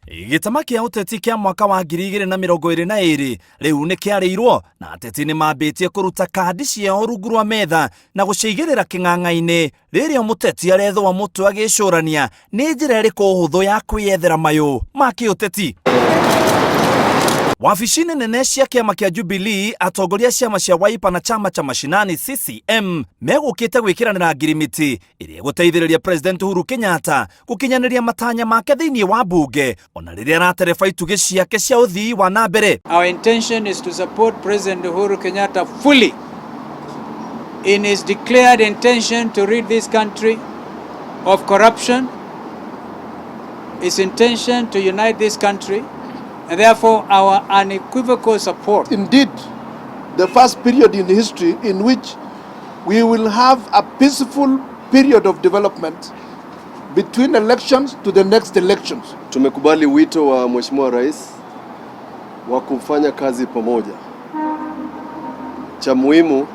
Gĩtama kĩa ũteti kĩa mwaka wa 2022 rĩu nĩ kĩarĩirwo na ateti nĩ mambĩtie kũruta kandi ciao rungu rwa metha na gũcigĩrĩra kĩng'ang'a-inĩ rĩrĩa mũteti arethũa mũtwe agĩcũrania nĩ njĩra ĩrĩkũ hũthũ ya kwĩyethera mayũ ma kĩũteti. Wabici-inĩ nene cia kĩama kĩa Jubilee, atongoria ciama cia Wiper na chama cha mashinani CCM megũkĩte gwĩkĩranĩra ngirimiti ĩrĩa gũteithĩrĩria President Uhuru Kenyatta gũkinyanĩria matanya make thĩinĩ wa bunge ona rĩrĩa aratereba itugĩ ciake cia ũthii wa na mbere. Our intention is to support President Uhuru Kenyatta fully in his declared intention to rid this country of corruption, his intention to unite this country, and therefore our unequivocal support. Indeed, the first period in history in which we will have a peaceful period of development between elections to the next elections. Tumekubali wito wa Mheshimiwa Rais wa kufanya kazi pamoja. Cha muhimu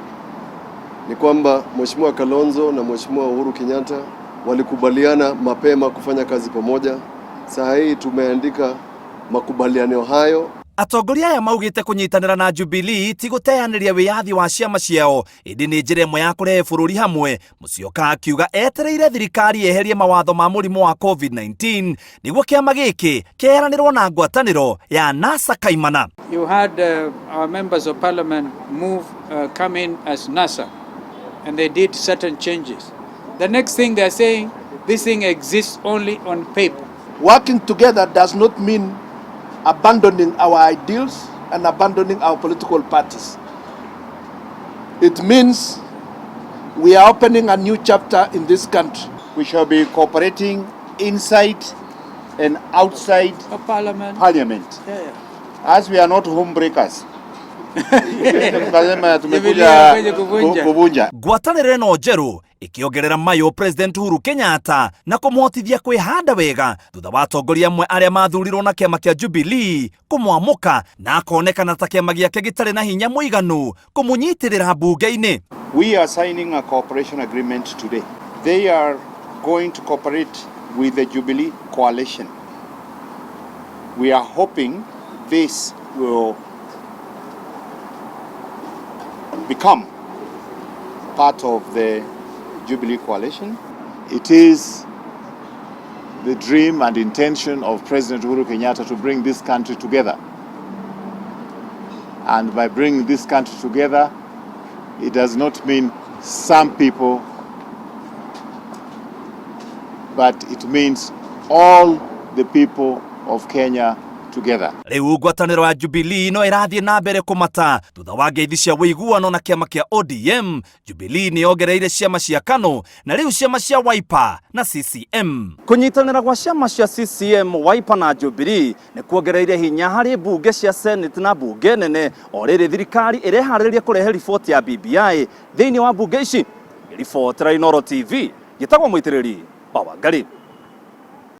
ni kwamba Mheshimiwa Kalonzo na Mheshimiwa Uhuru Kenyatta walikubaliana mapema kufanya kazi pamoja. Saa hii tumeandika makubaliano hayo. Atongoria aya maugĩte kũnyitanĩra na Jubilee ti gũteanĩria wĩyathi wa ciama ciao, ĩndĩ nĩ njĩra ĩmwe ya kũrehe bũrũri hamwe. Musyoka akiuga etereire thirikari yeherie mawatho ma mũrimũ wa COVID-19 nĩguo kĩama gĩkĩ kĩeranĩrwo na ngwatanĩro ya NASA kaimana. You had our members of parliament come in as NASA, and they did certain changes. The next thing they are saying, this thing exists only on paper. Working together does not mean abandoning our ideals and abandoning our political parties. It means we are opening a new chapter in this country. We shall be cooperating inside and outside of Parliament. Yeah. As we are not home breakers. Ngwatanĩro ĩno njerũ ĩkĩongerera mayũ President Uhuru Kenyatta na kũmũhotithia kwĩhanda wega thutha wa atongoria amwe arĩa mathurirwo na kĩama kĩa Jubilee kũmwamũka na akonekana ta kĩama gĩake gĩtarĩ na hinya mũiganu kũmũnyitĩrĩra bunge-inĩ. We are signing a cooperation agreement today. They are going to cooperate with the Jubilee coalition. We are hoping this will become part of the Jubilee coalition. It is the dream and intention of President Uhuru Kenyatta to bring this country together. And by bringing this country together, it does not mean some people, but it means all the people of Kenya together. Rĩu ngwatanĩro ya Jubilee no ĩrathiĩ na mbere kũmata thutha wa ngeithi cia wĩiguano na kĩama kĩa ODM. Jubilee nĩ yongereire ciama cia KANU na rĩu ciama cia Wiper na CCM. Kũnyitanĩra gwa ciama cia CCM, Wiper na Jubilee nĩ kuongereire hinya harĩ bunge cia Senate na bunge nene, o rĩrĩ thirikari ĩreharĩrĩria kũrehe riboti ya BBI thĩinĩ wa bunge ici. Riboti ya Inooro TV, gĩtagwo Mũitĩrĩri Wangari.